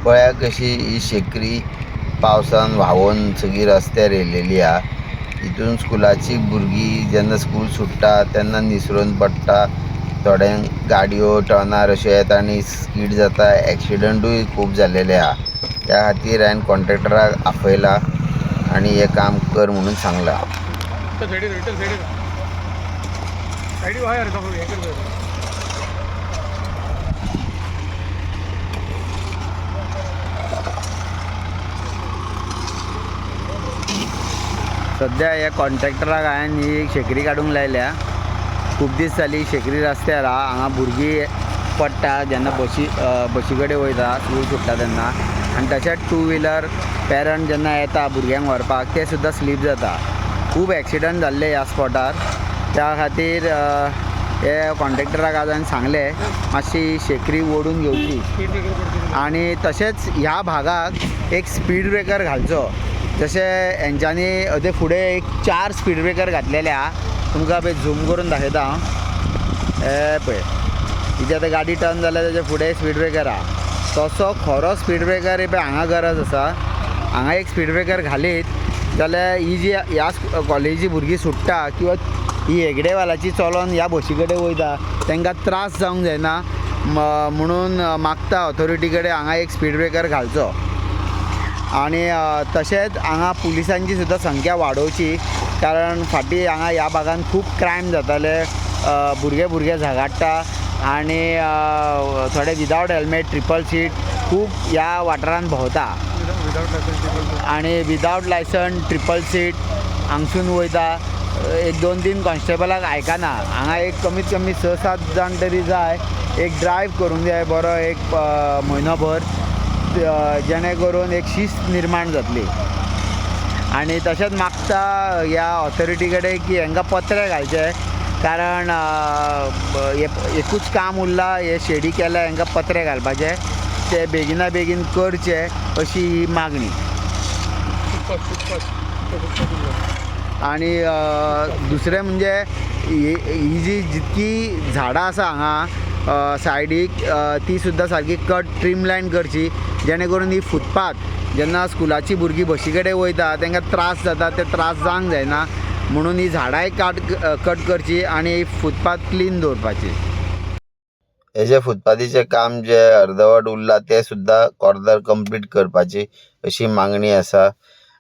पळया कशी ही शेकरी पावसान व्हांवून सगळी रस्त्यार येयलेली हा। हितून स्कुलाची भुरगीं जेन्ना स्कूल सुट्टा तेन्ना निसरून पडटा। थोड्यांक गाडयो टर्नार अशे येता आनी स्कीड जाता, एक्सिडंटूय खूब जाल्लेले हा। त्या खातीर हांवें कॉन्ट्रॅक्टराक आपयला आनी हें काम कर म्हणून सांगलां। सध्या ह्या कॉन्ट्रॅक्टराक हांवें ही शेकरी काडूंक लायल्या। खूब दीस जाली शेकरी रस्त्यार हा। हांगा भुरगीं पडटा जेन्ना बशी कडेन वयता स्कूल सुट्टा तेन्ना, आनी तशेंच टू व्हिलर पेरंट जेन्ना येता भुरग्यांक व्हरपाक ते सुद्दां स्लीप जाता। खूब एक्सिडंट जाल्ले ह्या स्पॉटार। त्या खातीर हे कॉन्ट्रॅक्टराक आज हांवें सांगलें मातशी शेकरी ओडून घेवची आनी तशेंच ह्या भागाक एक स्पीड ब्रेकर घालचो। जशें हेंच्यांनी अदे फुडें एक 4 स्पीड ब्रेकर घातलेले हा। तुमकां पळय झूम करून दाखयता हांव। हे पळय इथे आतां गाडी टर्न जाल्यार तेजे फुडें स्पीड ब्रेकर हा। तसो खरो स्पीड ब्रेकर पळय हांगा गरज आसा। हांगा एक स्पीड ब्रेकर घालीत जाल्यार ही जी ह्या कॉलेजीची भुरगीं सुट्टा किंवा ही हेगडेवालाची चलोन ह्या बशी कडेन वयता तांकां त्रास जावंक जायना म्हणून मागता ऑथॉरिटी कडेन हांगा एक स्पीड ब्रेकर घालचो। आनी तशेंच हांगा पुलिसांची सुद्दां संख्या वाडोवची, कारण फाटीं हांगा ह्या भागान खूब क्रायम जाताले। भुरगे झगडटा आनी थोडे विदावट हेल्मेट ट्रिपल सीट खूब ह्या वाठारान भोंवता आनी विदावट लायसन ट्रिपल सीट हांगसून वयता। 1-2 कॉन्स्टेबलाक आयकना। हांगा एक कमीत कमी 6-7 जाण तरी जाय एक ड्रायव्ह करूंक जाय बरो एक म्हयनोभर, जेणे करून एक शिस्त निर्माण जातली। आनी तशेंच मागता ह्या ऑथॉरिटी कडेन की हांकां पत्रे घालचे, कारण एकूच काम उरलां हे शेडी केल्या हांकां पत्रे घालपाचे, ते बेगिना बेगीन करचे अशी ही मागणी। आनी दुसरें म्हणजे ही जी जितकी झाडां आसा हांगा सायडीक ती सुद्दां सारकी ट्रीम लायन करची, जेणे करून ही फुटपाथ जेन्ना स्कुलाची भुरगीं बशी कडेन वयता तांकां त्रास जाता, ते त्रास जावंक जायना म्हणून ही झाडांय कट करची आनी फुटपाथ क्लीन दवरपाची। हेजे फुटपाथीचें काम जे अर्दवट उरलां ते सुद्दां अर्दर कंप्लीट करपाची अशी मागणी आसा।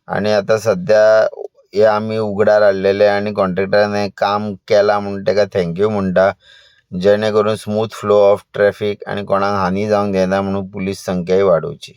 आनी आतां सद्या हे आमी उगडार हाडलेले आनी कॉन्ट्रॅक्टरान हें काम केलां म्हणून ताका थँक्यू म्हणटा, जेणे करून स्मूथ फ्लो ऑफ ट्रॅफिक आनी कोणाक हानी जावंक जायना म्हणून पुलीस संख्याय वाडोवची।